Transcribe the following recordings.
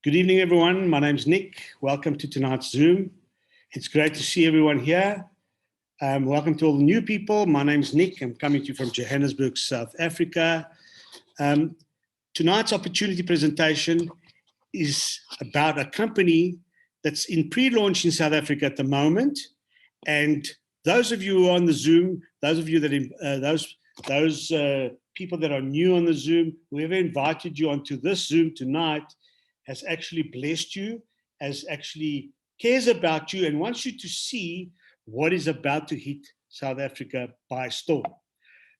Good evening, everyone. My name's Nick. Welcome to tonight's Zoom. It's great to see everyone here. Welcome to all the new people. My name's Nick. I'm coming to you from Johannesburg, South Africa. Tonight's opportunity presentation is about a company that's in pre-launch in South Africa at the moment. And those of you who are on the Zoom, those of you that those people that are new on the Zoom, whoever invited you onto this Zoom tonight has actually blessed you, has actually cares about you and wants you to see what is about to hit South Africa by storm.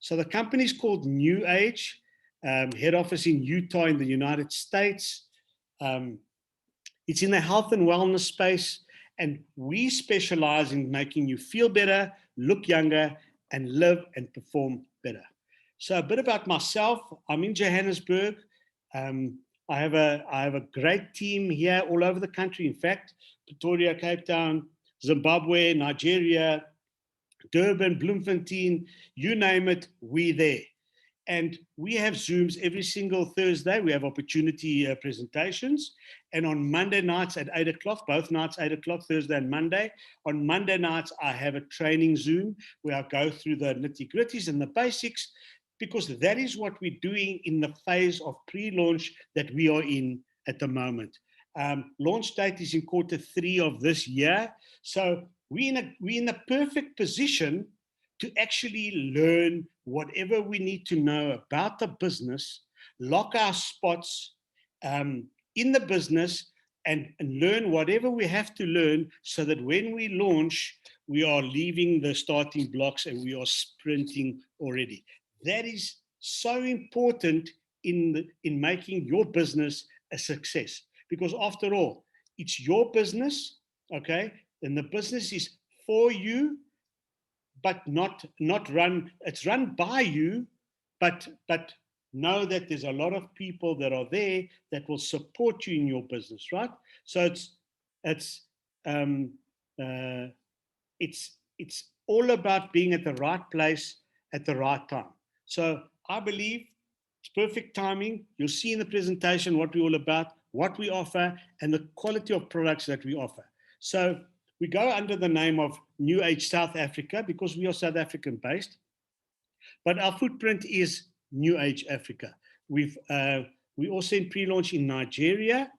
So the company is called New Age, head office in Utah in the United States. It's in the health and wellness space, and we specialize in making you feel better, look younger, and live and perform better. So a bit about myself. I'm in Johannesburg. I have a great team here all over the country. In fact, Pretoria, Cape Town, Zimbabwe, Nigeria, Durban, Bloemfontein, you name it, we're there. And we have Zooms every single Thursday. We have opportunity presentations. And on Monday nights at 8 o'clock, both nights 8 o'clock, Thursday and Monday. On Monday nights, I have a training Zoom where I go through the nitty-gritties and the basics, because that is what we're doing in the phase of pre-launch that we are in at the moment. Launch date is in Q3 of this year. So we're in a perfect position to actually learn whatever we need to know about the business, lock our spots in the business, and learn whatever we have to learn so that when we launch, we are leaving the starting blocks and we are sprinting already. That is so important in making your business a success, because after all, it's your business, okay? And the business is for you, but not run. It's run by you, but know that there's a lot of people that are there that will support you in your business, right? So it's all about being at the right place at the right time. So I believe it's perfect timing. You'll see in the presentation what we're all about, what we offer, and the quality of products that we offer. So we go under the name of New Age South Africa because we are South African based, but our footprint is New Age Africa. We also in pre-launch in Nigeria.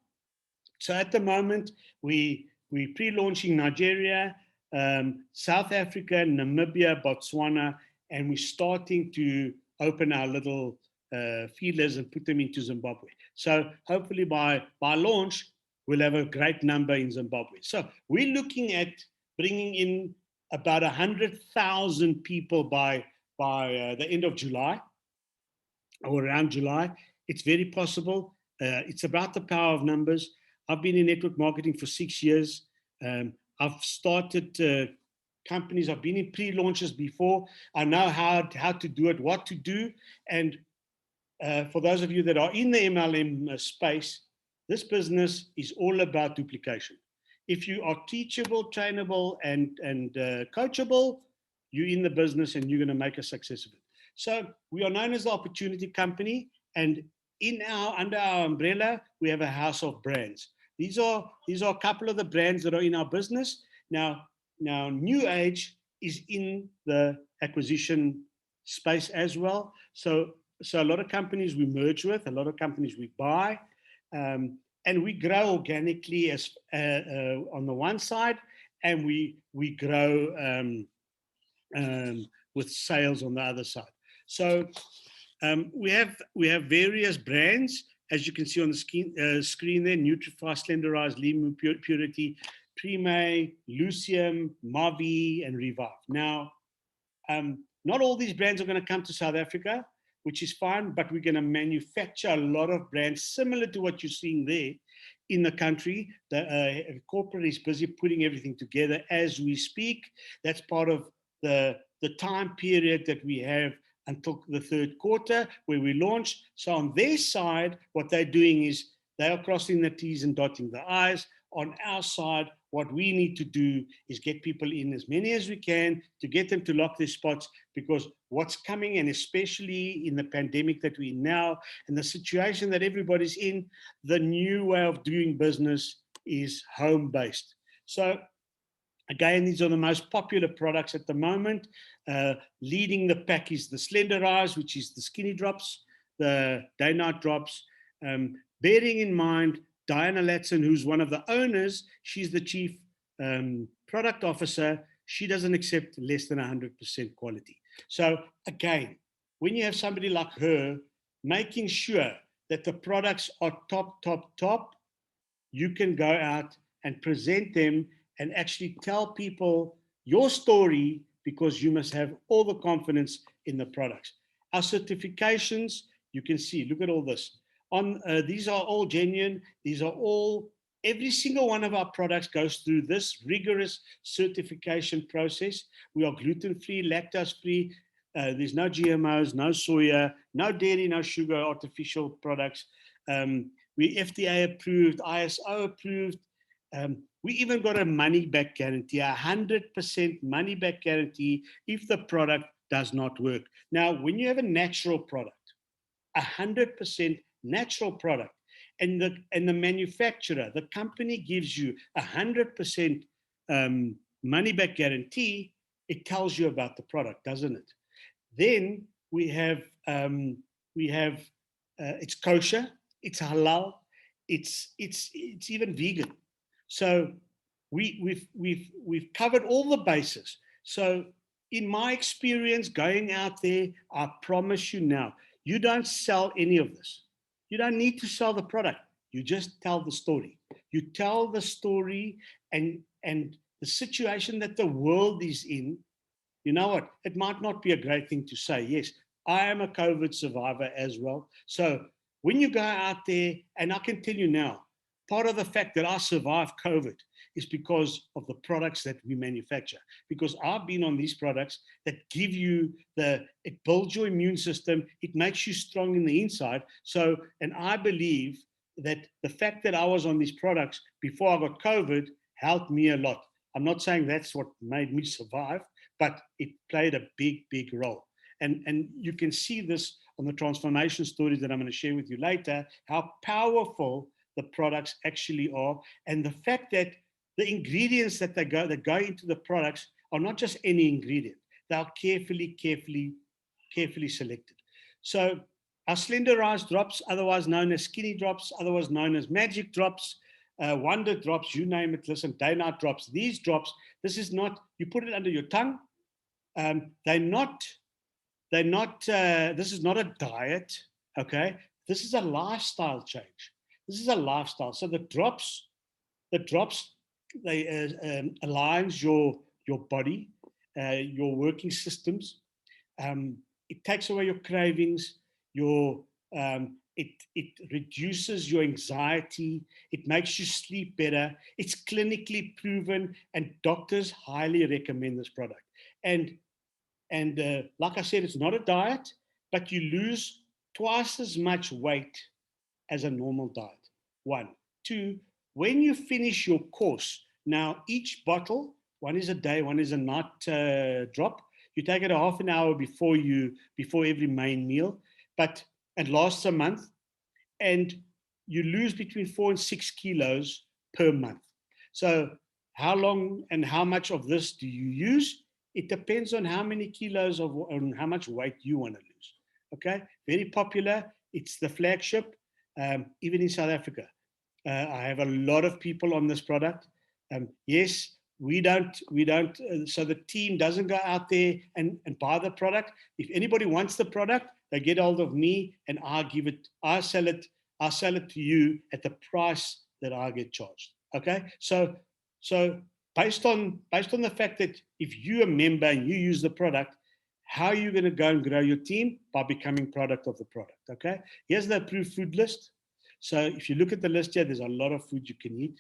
So at the moment, we pre-launching Nigeria, South Africa, Namibia, Botswana, and we're starting to open our little feelers and put them into Zimbabwe. So hopefully by launch, we'll have a great number in Zimbabwe. So we're looking at bringing in about 100,000 people by the end of July or around July. It's very possible. It's about the power of numbers. I've been in network marketing for 6 years. I've started companies. I've been in pre-launches before. I know how to do it, what to do. And for those of you that are in the MLM space, this business is all about duplication. If you are teachable, trainable, and coachable, you're in the business and you're going to make a success of it. So we are known as the Opportunity Company, and under our umbrella, we have a house of brands. These are a couple of the brands that are in our business. Now New Age is in the acquisition space as well. So a lot of companies we merge with, a lot of companies we buy, and we grow organically as on the one side, and we grow with sales on the other side. So we have various brands, as you can see on the screen there: Nutrify, Slenderize, Limu Purity, Prime, Lucium, Mavi, and Revive. Now, not all these brands are going to come to South Africa, which is fine, but we're going to manufacture a lot of brands similar to what you're seeing there in the country. The corporate is busy putting everything together as we speak. That's part of the time period that we have until the third quarter where we launch. So on their side, what they're doing is they are crossing the T's and dotting the I's. On our side, What we need to do is get people in as many as we can to get them to lock their spots, because what's coming, and especially in the pandemic that we're in now and the situation that everybody's in, the new way of doing business is home-based. So again, these are the most popular products at the moment. Leading the pack is the Slenderize, which is the skinny drops, the day-night drops. Bearing in mind, Diana Latson, who's one of the owners, she's the chief product officer. She doesn't accept less than 100% quality. So again, when you have somebody like her, making sure that the products are top, you can go out and present them and actually tell people your story, because you must have all the confidence in the products. Our certifications, you can see, look at all this. These are all genuine. These are all, every single one of our products goes through this rigorous certification process. We are gluten-free, lactose-free. There's no GMOs, no soya, no dairy, no sugar, artificial products. We FDA approved, ISO approved. We even got a money-back guarantee, 100% money-back guarantee if the product does not work. Now, when you have a natural product, 100% natural product, and the manufacturer, the company gives you 100% money-back guarantee, it tells you about the product, doesn't it? Then we have it's kosher, it's halal, it's even vegan. So we've covered all the bases. So in my experience going out there, I promise you now, you don't sell any of this. You don't need to sell the product. You just tell the story. You tell the story and the situation that the world is in. You know what? It might not be a great thing to say. Yes, I am a COVID survivor as well. So when you go out there, and I can tell you now, part of the fact that I survived COVID is because of the products that we manufacture. Because I've been on these products that give you it builds your immune system, it makes you strong in the inside. So, and I believe that the fact that I was on these products before I got COVID helped me a lot. I'm not saying that's what made me survive, but it played a big role. And you can see this on the transformation stories that I'm going to share with you later, how powerful the products actually are, and the fact that the ingredients that go into the products are not just any ingredient. They are carefully selected. So our Slenderize drops, otherwise known as skinny drops, otherwise known as magic drops, wonder drops, you name it, listen, day night drops, these drops, this is not, you put it under your tongue. This is not a diet, okay? This is a lifestyle change. This is a lifestyle. So the drops, they aligns your body, your working systems. It takes away your cravings. It reduces your anxiety. It makes you sleep better. It's clinically proven, and doctors highly recommend this product. And like I said, it's not a diet, but you lose twice as much weight as a normal diet. 1. 2, when you finish your course, now each bottle, one is a day, one is a night drop. You take it a half an hour before every main meal, but it lasts a month, and you lose between 4 and 6 kilos per month. So how long and how much of this do you use? It depends on how many kilos on how much weight you want to lose. Okay, very popular. It's the flagship, even in South Africa. I have a lot of people on this product. Yes, we don't. So the team doesn't go out there and buy the product. If anybody wants the product, they get hold of me, and I sell it to you at the price that I get charged. Okay, so based on the fact that if you're a member and you use the product, how are you going to go and grow your team? By becoming product of the product. Okay, here's the approved food list. So if you look at the list here, there's a lot of food you can eat.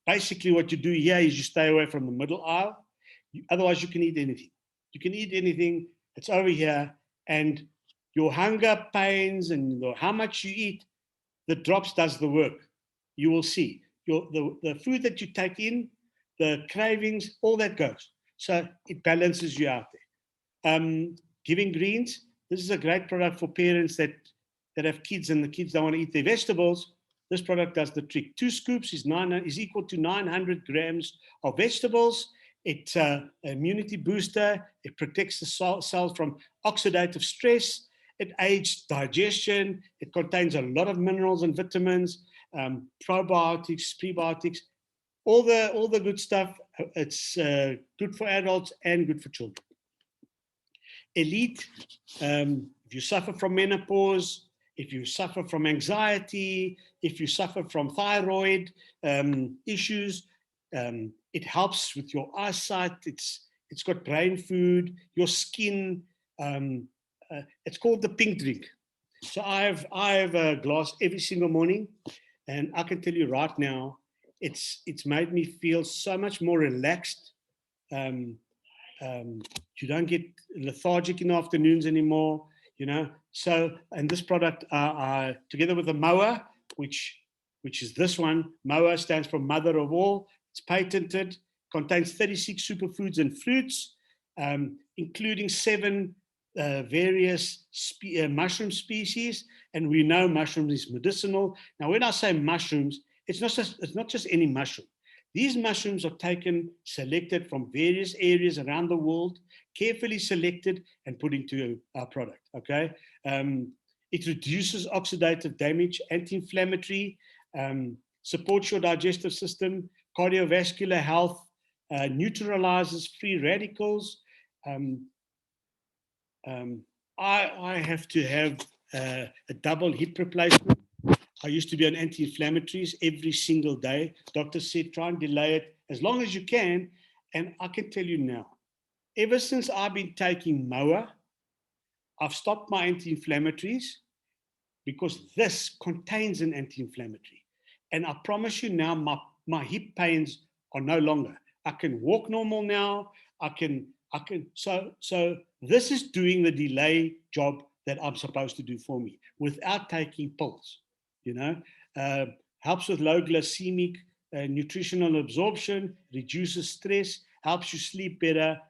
Basically what you do here is you stay away from the middle aisle. Otherwise you can eat anything. You can eat anything. It's over here. And your hunger pains and how much you eat, the drops does the work. You will see. the food that you take in, the cravings, all that goes. So it balances you out there. Giving greens. This is a great product for parents that have kids and the kids don't want to eat their vegetables. This product does the trick. 2 scoops is equal to 900 grams of vegetables. It's an immunity booster. It protects the cells from oxidative stress. It aids digestion. It contains a lot of minerals and vitamins, probiotics, prebiotics, all the good stuff. It's good for adults and good for children. Elite, if you suffer from menopause, if you suffer from anxiety, if you suffer from thyroid issues, it helps with your eyesight. It's got brain food, your skin. It's called the pink drink. So I have a glass every single morning, and I can tell you right now, it's made me feel so much more relaxed. Um, you don't get lethargic in the afternoons anymore, you know. So, and this product, together with the mower, which is this one, mower stands for mother of all. It's patented, contains 36 superfoods and fruits, including 7 various mushroom species, and we know mushrooms is medicinal. Now, when I say mushrooms, it's not just any mushroom. These mushrooms are taken, selected from various areas around the world, carefully selected and put into our product, okay? It reduces oxidative damage, anti-inflammatory, supports your digestive system, cardiovascular health, neutralizes free radicals. I have to have a double hip replacement. I used to be on anti-inflammatories every single day. Doctor said, try and delay it as long as you can. And I can tell you now, ever since I've been taking Moa, I've stopped my anti-inflammatories because this contains an anti-inflammatory. And I promise you now, my hip pains are no longer. I can walk normal now. So this is doing the delay job that I'm supposed to do for me without taking pills. You know, helps with low glycemic nutritional absorption, reduces stress, helps you sleep better.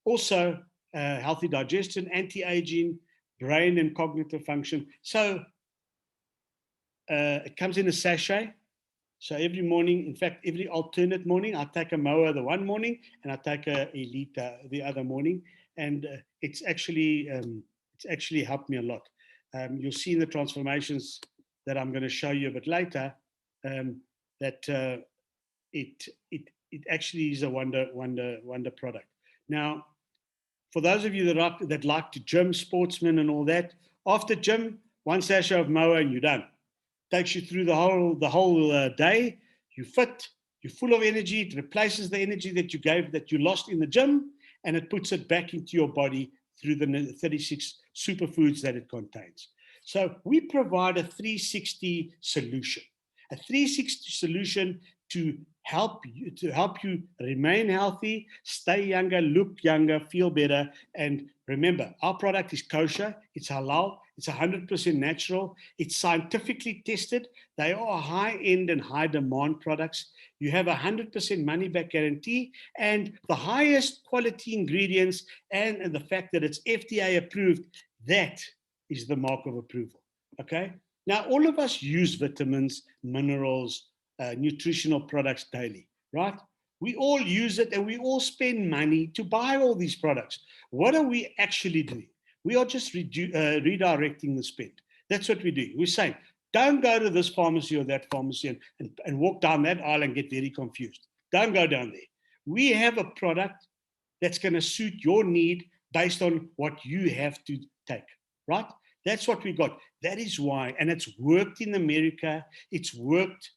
Also, healthy digestion, anti-aging, brain and cognitive function. So it comes in a sachet. So every morning, in fact, every alternate morning, I take a Moa the one morning and I take a Elite the other morning, and it's actually helped me a lot. You'll see in the transformations that I'm going to show you a bit later that it actually is a wonder product. Now, for those of you that like to gym, sportsmen and all that, after gym, 1 sachet of Moa and you're done. Takes you through the whole day. You're fit, you're full of energy. It replaces the energy that you lost in the gym, and it puts it back into your body through the 36 superfoods that it contains. So we provide a 360 solution, to help you remain healthy, stay younger, look younger, feel better. And remember, our product is kosher, it's halal, it's 100% natural, it's scientifically tested. They are high-end and high-demand products. You have 100% money-back guarantee and the highest quality ingredients, and the fact that it's FDA approved, that is the mark of approval, okay? Now, all of us use vitamins, minerals, nutritional products daily, right? We all use it and we all spend money to buy all these products. What are we actually doing? We are just redirecting the spend. That's what we're doing. We're saying, don't go to this pharmacy or that pharmacy and walk down that aisle and get very confused. Don't go down there. We have a product that's going to suit your need based on what you have to take, right? That's what we got. That is why, and it's worked in America, it's worked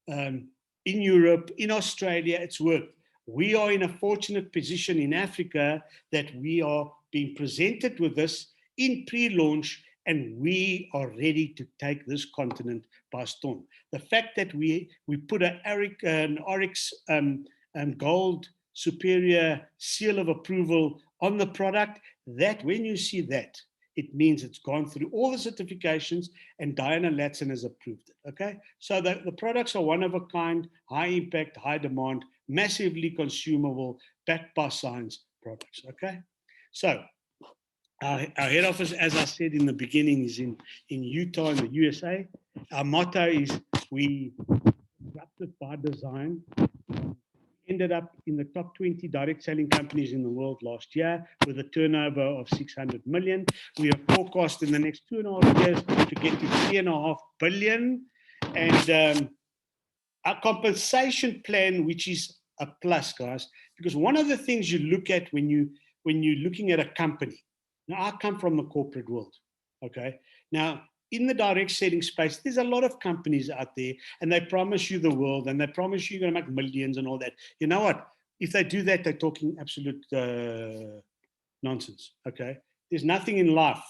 in Europe, in Australia, it's worked. We are in a fortunate position in Africa that we are being presented with this in pre-launch, and we are ready to take this continent by storm. The fact that we put an Oryx Gold Superior seal of approval on the product, that when you see that, it means it's gone through all the certifications and Diana Latson has approved it. Okay. So the products are one of a kind, high impact, high demand, massively consumable, backed by science products. Okay. So our head office, as I said in the beginning, is in Utah, in the USA. Our motto is we disrupted by design. Ended up in the top 20 direct selling companies in the world last year with a turnover of 600 million. We are forecast in the next 2.5 years to get to 3.5 billion. And our compensation plan, which is a plus, guys, because one of the things you look at when you're looking at a company. Now, I come from the corporate world, okay? Now, in the direct selling space, there's a lot of companies out there and they promise you the world and they promise you're going to make millions and all that. You know what? If they do that, they're talking absolute nonsense, okay? There's nothing in life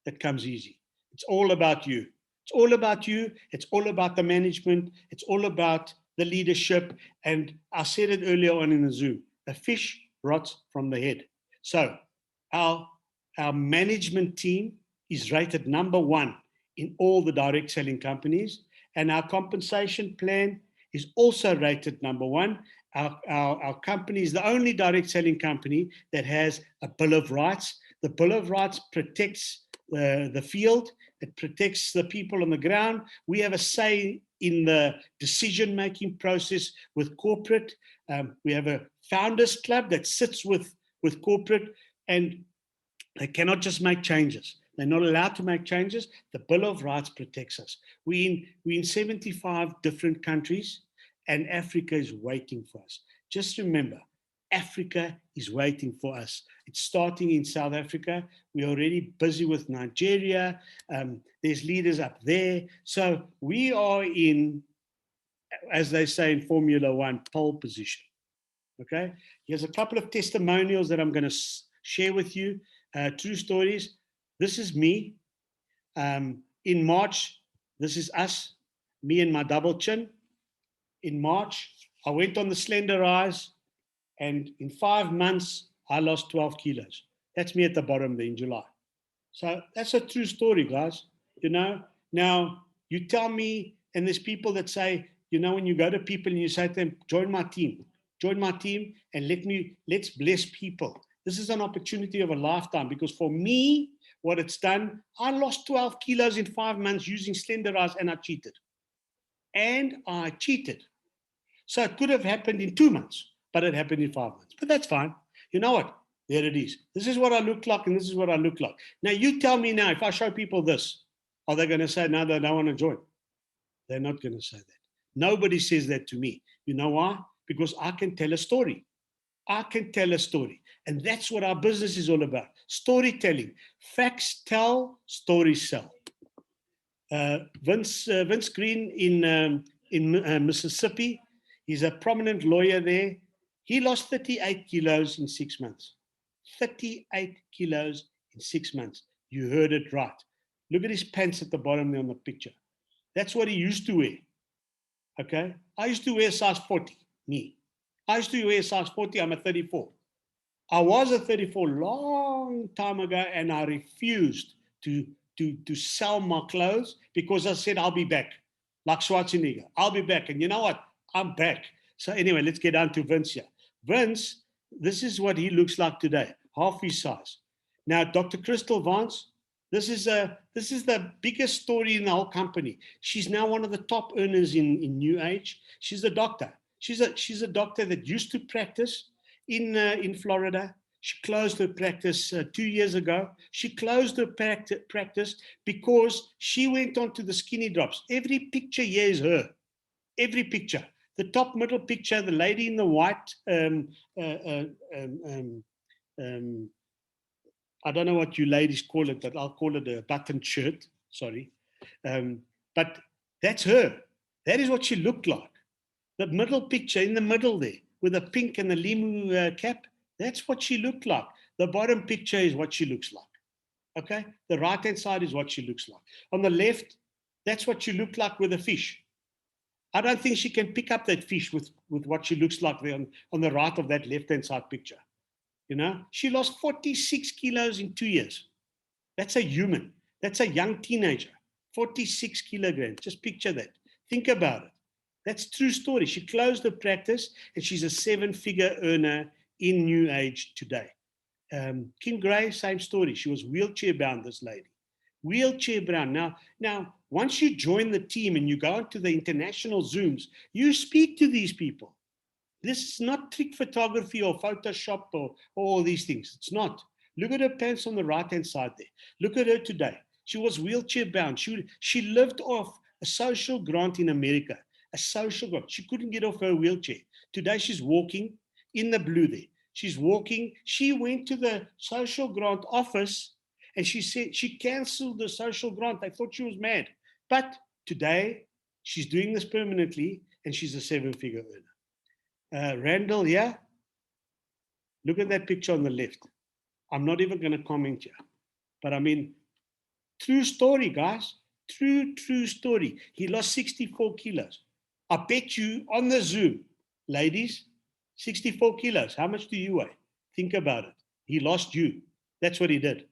that comes easy. It's all about you. It's all about you. It's all about the management. It's all about the leadership. And I said it earlier on in the Zoom, a fish rots from the head. So our management team is rated #1 in all the direct selling companies. And our compensation plan is also rated #1. Our company is the only direct selling company that has a Bill of Rights. The Bill of Rights protects the field. It protects the people on the ground. We have a say in the decision-making process with corporate. We have a founders club that sits with corporate, and they cannot just make changes. They're not allowed to make changes. The Bill of Rights protects us. We're in 75 different countries, and Africa is waiting for us. Just remember, Africa is waiting for us. It's starting in South Africa. We're already busy with Nigeria. There's leaders up there. So we are in, as they say in Formula One, pole position. Okay? Here's a couple of testimonials that I'm going to share with you. True stories. This is me. In March, this is us, me and my double chin. In March, I went on the slender rise, and in 5 months, I lost 12 kilos. That's me at the bottom there in July. So that's a true story, guys. You know, now you tell me, and there's people that say, you know, when you go to people and you say to them, join my team, and let's bless people. This is an opportunity of a lifetime, because for me, what it's done, I lost 12 kilos in 5 months using slender rise, and I cheated. So it could have happened in 2 months, but it happened in 5 months. But that's fine. You know what? There it is. This is what I look like, and this is what I look like. Now, you tell me now, if I show people this, are they going to say, no, they don't want to join? They're not going to say that. Nobody says that to me. You know why? Because I can tell a story. I can tell a story. And that's what our business is all about. Storytelling. Facts tell, stories sell. Vince Green in Mississippi, he's a prominent lawyer there. He lost 38 kilos in 6 months. 38 kilos in 6 months. You heard it right. Look at his pants at the bottom there on the picture. That's what he used to wear. Okay? I used to wear size 40, me. I used to wear size 40, I'm a 34. I was a 34 long time ago, and I refused to sell my clothes because I said, I'll be back. Like Schwarzenegger, I'll be back. And you know what? I'm back. So anyway, let's get down to Vince here. Vince, this is what he looks like today, half his size. Now, Dr. Crystal Vance, this is the biggest story in the whole company. She's now one of the top earners in New Age. She's a doctor. She's a doctor that used to practice in Florida. She closed her practice 2 years ago. She closed her practice because she went on to the skinny drops. Every picture here is her. Every picture. The top middle picture, the lady in the white, I don't know what you ladies call it, but I'll call it a button shirt. Sorry. But that's her. That is what she looked like. The middle picture in the middle there with the pink and the limu cap, that's what she looked like. The bottom picture is what she looks like. Okay? The right-hand side is what she looks like. On the left, that's what she looked like with a fish. I don't think she can pick up that fish with what she looks like there on the right of that left-hand side picture. You know, she lost 46 kilos in 2 years. That's a human. That's a young teenager. 46 kilograms. Just picture that. Think about it. That's true story. She closed the practice and she's a seven-figure earner in New Age today. Kim Gray, same story. She was wheelchair bound, this lady. Wheelchair bound. Now, once you join the team and you go into the international Zooms, you speak to these people. This is not trick photography or Photoshop or all these things. It's not. Look at her pants on the right-hand side there. Look at her today. She was wheelchair bound. She lived off a social grant in America, a social grant. She couldn't get off her wheelchair. Today she's walking in the blue there. She's walking. She went to the social grant office and she said she canceled the social grant. I thought she was mad. But today she's doing this permanently and she's a seven-figure earner. Randall, yeah? Look at that picture on the left. I'm not even going to comment here. But I mean, true story, guys. True story. He lost 64 kilos. I bet you on the Zoom, ladies, 64 kilos. How much do you weigh? Think about it. He lost you. That's what he did.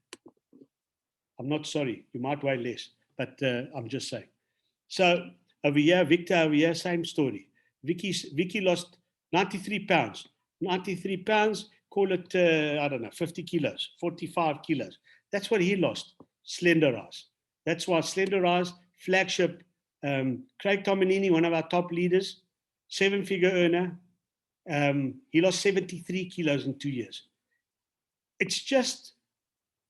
I'm not sorry. You might weigh less, but I'm just saying. So over here, Victor over here, same story. Vicky lost 93 pounds. 93 pounds, call it, I don't know, 50 kilos, 45 kilos. That's what he lost. Slenderize. That's why Slenderize, flagship, Craig Tominini, one of our top leaders, seven-figure earner, he lost 73 kilos in 2 years. It's just,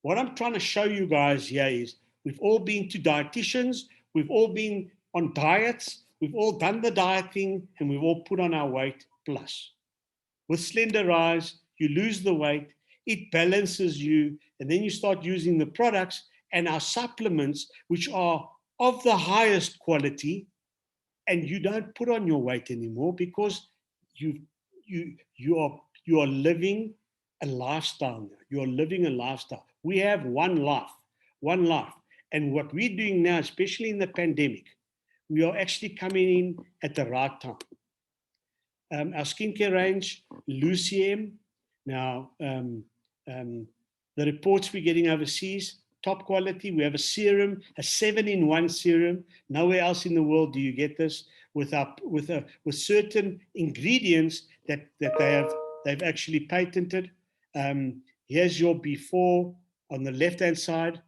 what I'm trying to show you guys here is we've all been to dietitians, we've all been on diets, we've all done the diet thing, and we've all put on our weight plus. With Slenderize, you lose the weight, it balances you, and then you start using the products and our supplements, which are of the highest quality, and you don't put on your weight anymore because you are living a lifestyle now. You're living a lifestyle. We have one life. And what we're doing now, especially in the pandemic, we are actually coming in at the right time. Our skincare range, Luciem. Now, the reports we're getting overseas, top quality. We have a serum, a 7-in-1 serum. Nowhere else in the world do you get this with certain ingredients that they've actually patented. Here's your before on the left-hand side,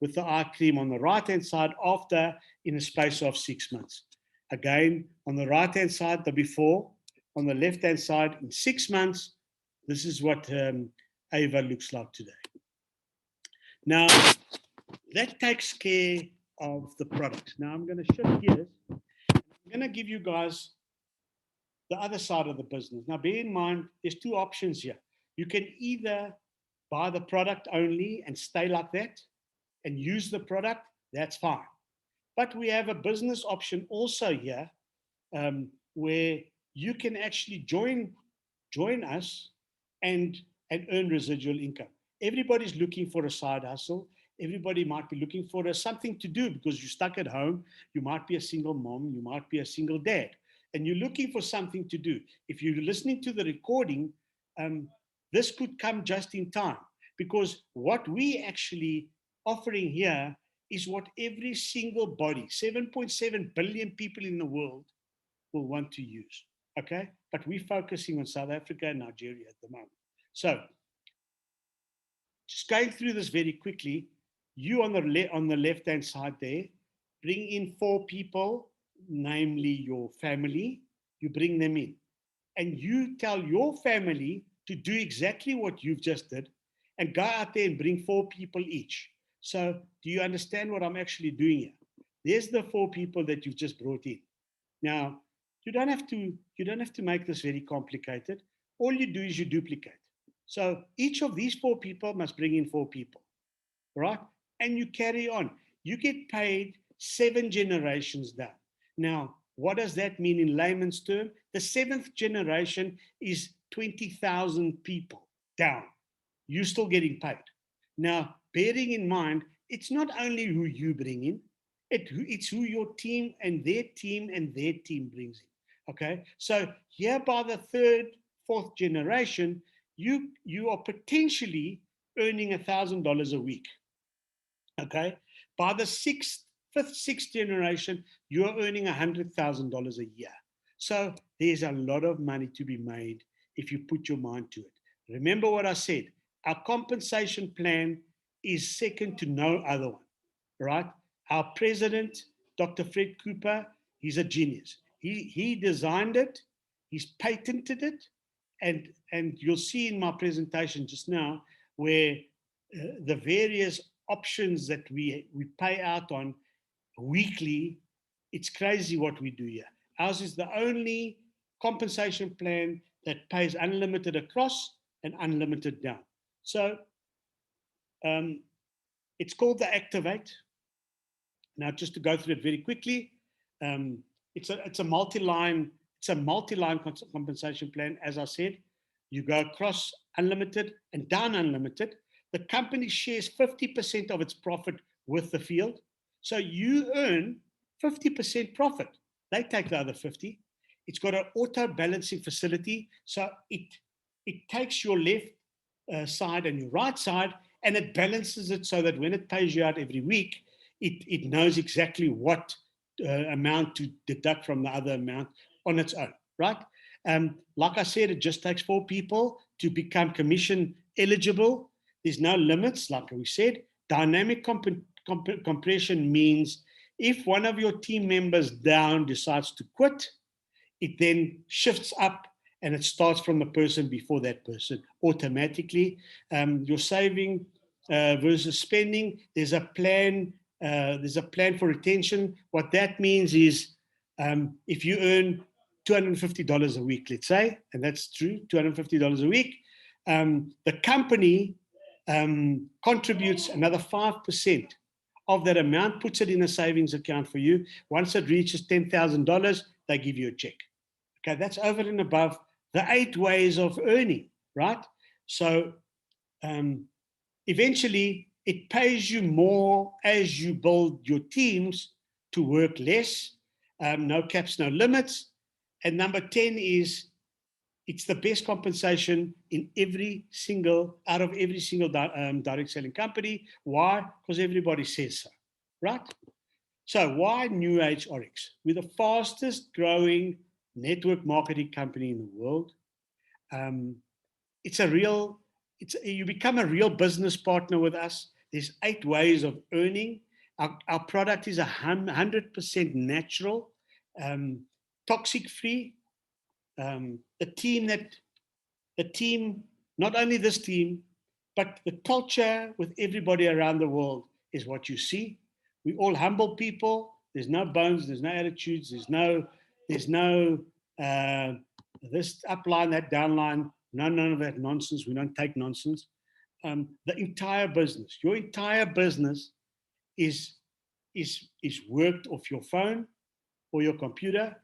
with the eye cream on the right-hand side after in a space of 6 months. Again, on the right-hand side, the before, on the left-hand side, in 6 months, this is what Ava looks like today. Now, that takes care of the product. Now, I'm going to shift gears. I'm going to give you guys the other side of the business. Now, bear in mind, there's two options here. You can either buy the product only and stay like that and use the product, that's fine. But we have a business option also here, where you can actually join us and earn residual income. Everybody's looking for a side hustle. Everybody might be looking for something to do because you're stuck at home. You might be a single mom. You might be a single dad. And you're looking for something to do. If you're listening to the recording, this could come just in time, because what we actually offering here is what every single body, 7.7 billion people in the world, will want to use. Okay? But we're focusing on South Africa and Nigeria at the moment. So, just going through this very quickly, you on the left-hand side there, bring in 4 people, namely your family, you bring them in. And you tell your family to do exactly what you've just did and go out there and bring 4 people each. So do you understand what I'm actually doing here? There's the 4 people that you've just brought in. Now, you don't have to make this very complicated. All you do is you duplicate. So each of these 4 people must bring in 4 people, right? And you carry on. You get paid 7 generations down. Now, what does that mean in layman's term? The 7th generation is 20,000 people down. You're still getting paid. Now, bearing in mind, it's not only who you bring in, it's who your team and their team brings in. Okay? So here by the 3rd, 4th generation, you are potentially earning $1,000 a week. Okay. By the fifth, sixth generation, you're earning $100,000 a year. So there's a lot of money to be made if you put your mind to it. Remember what I said. Our compensation plan is second to no other one, right? Our president, Dr. Fred Cooper, he's a genius. He designed it, he's patented it, and you'll see in my presentation just now where the various options that we pay out on weekly, it's crazy what we do here. Ours is the only compensation plan that pays unlimited across and unlimited down. So um, it's called the Activate. Now, just to go through it very quickly, um, it's a multi-line compensation plan. As I said, you go across unlimited and down unlimited. The company shares 50% of its profit with the field, so you earn 50% profit. They take the other 50. It's got an auto balancing facility, so it takes your left side and your right side, and it balances it so that when it pays you out every week, it knows exactly what amount to deduct from the other amount on its own, right? Like I said, it just takes 4 people to become commission eligible. There's no limits, like we said. Dynamic compression means if one of your team members down decides to quit, it then shifts up and it starts from the person before that person automatically. Your saving versus spending, there's a plan. There's a plan for retention. What that means is if you earn $250 a week, let's say, and that's true, $250 a week, the company contributes another 5% of that amount, puts it in a savings account for you. Once it reaches $10,000, they give you a check. Okay, that's over and above the 8 ways of earning, right? So eventually it pays you more as you build your teams to work less, no caps, no limits. And number 10 is it's the best compensation in out of every single direct selling company. Why? Because everybody says so, right? So why New Age Oryx? We're the fastest growing network marketing company in the world. It's a real, you become a real business partner with us. There's 8 ways of earning. Our product is 100% natural, toxic free. The team, not only this team, but the culture with everybody around the world is what you see. We all humble people. There's no bones. There's no attitudes. There's no this upline, that downline. None of that nonsense. We don't take nonsense. The entire business, your entire business, is worked off your phone or your computer.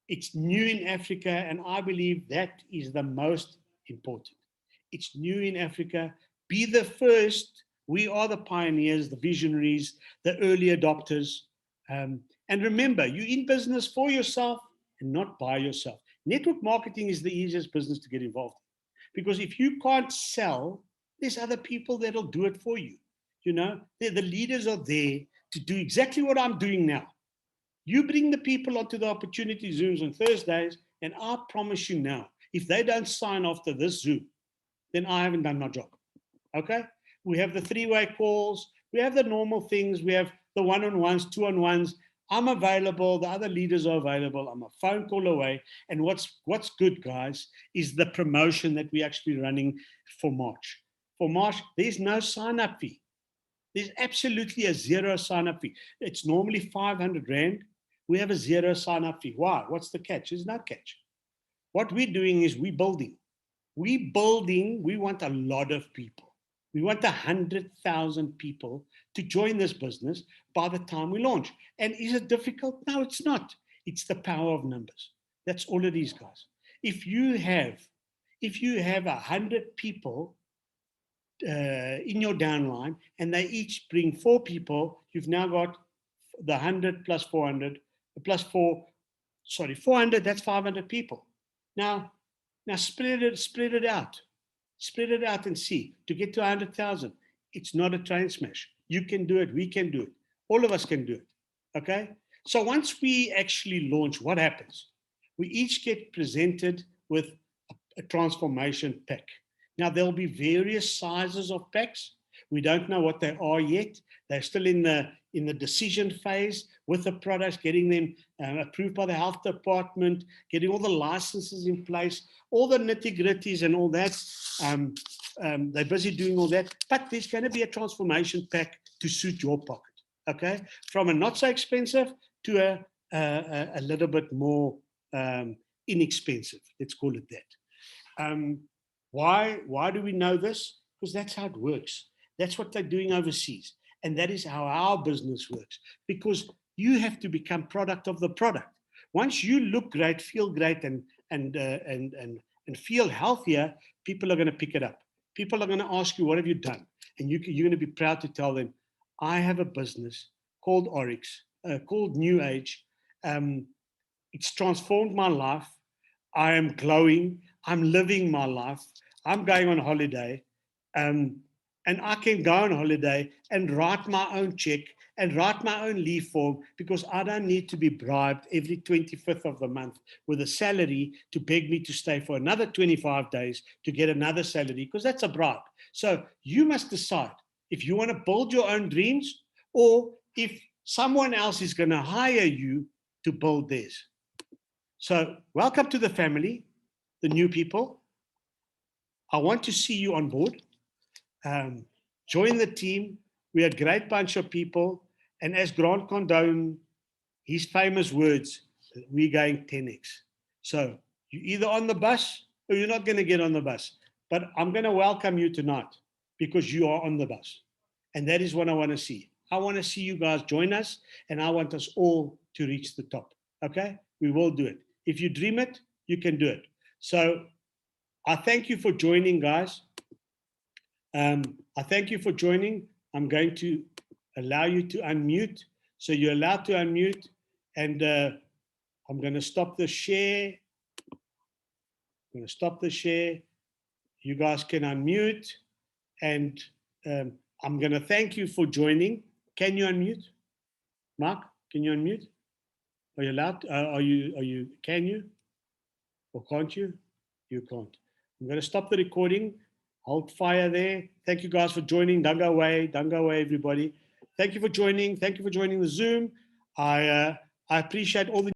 It's new in Africa, and I believe that is the most important. It's new in Africa. Be the first. We are the pioneers, the visionaries, the early adopters. And remember, you're in business for yourself and not by yourself. Network marketing is the easiest business to get involved in, because if you can't sell, there's other people that'll do it for you. You know, the leaders are there to do exactly what I'm doing now. You bring the people onto the opportunity Zooms on Thursdays, and I promise you now, if they don't sign off to this Zoom, then I haven't done my job. Okay? We have the 3-way calls, we have the normal things, we have the one-on-ones, two-on-ones. I'm available, the other leaders are available. I'm a phone call away. And what's good, guys, is the promotion that we're actually running for March. For March, there's no sign-up fee. There's absolutely a zero sign-up fee. It's normally 500 Rand. We have a zero sign-up fee. Why? What's the catch? There's no catch. What we're doing is we're building. We want a lot of people. We want 100,000 people to join this business by the time we launch. And is it difficult? No, it's not. It's the power of numbers. That's all it is, guys. If you have 100 people in your downline and they each bring 4 people, you've now got the 100 plus 400 plus 400, that's 500 people. Now spread it out and see. To get to 100,000, it's not a train smash. You can do it. We can do it. All of us can do it. Okay. So once we actually launch, what happens? We each get presented with a transformation pack. Now, there'll be various sizes of packs. We don't know what they are yet. They're still in the decision phase with the products, getting them approved by the health department, getting all the licenses in place, all the nitty-gritties and all that. They're busy doing all that. But there's going to be a transformation pack to suit your pocket. Okay, from a not so expensive to a little bit more inexpensive. Let's call it that. Why do we know this? Because that's how it works. That's what they're doing overseas, and that is how our business works. Because you have to become product of the product. Once you look great, feel great, and feel healthier, people are going to pick it up. People are going to ask you, "What have you done?" And you're going to be proud to tell them, "I have a business called Oryx, called New Age. It's transformed my life. I am glowing. I'm living my life. I'm going on holiday. And I can go on holiday and write my own check and write my own leave form because I don't need to be bribed every 25th of the month with a salary to beg me to stay for another 25 days to get another salary because that's a bribe." So you must decide if you want to build your own dreams or if someone else is going to hire you to build theirs. So welcome to the family, the new people. I want to see you on board. Join the team. We're a great bunch of people. And as Grant Cardone, his famous words, we're going 10x. So you're either on the bus or you're not going to get on the bus. But I'm going to welcome you tonight because you are on the bus. And that is what I want to see. I want to see you guys join us, and I want us all to reach the top. Okay? We will do it. If you dream it, you can do it. So I thank you for joining, guys. I thank you for joining. I'm going to allow you to unmute. So you're allowed to unmute, and I'm going to stop the share. I'm going to stop the share. You guys can unmute, and I'm going to thank you for joining. Can you unmute? Mark, can you unmute? Are you allowed? Can you? Or can't you? You can't. I'm going to stop the recording. Hold fire there. Thank you guys for joining. Don't go away. Don't go away, everybody. Thank you for joining. Thank you for joining the Zoom. I appreciate all the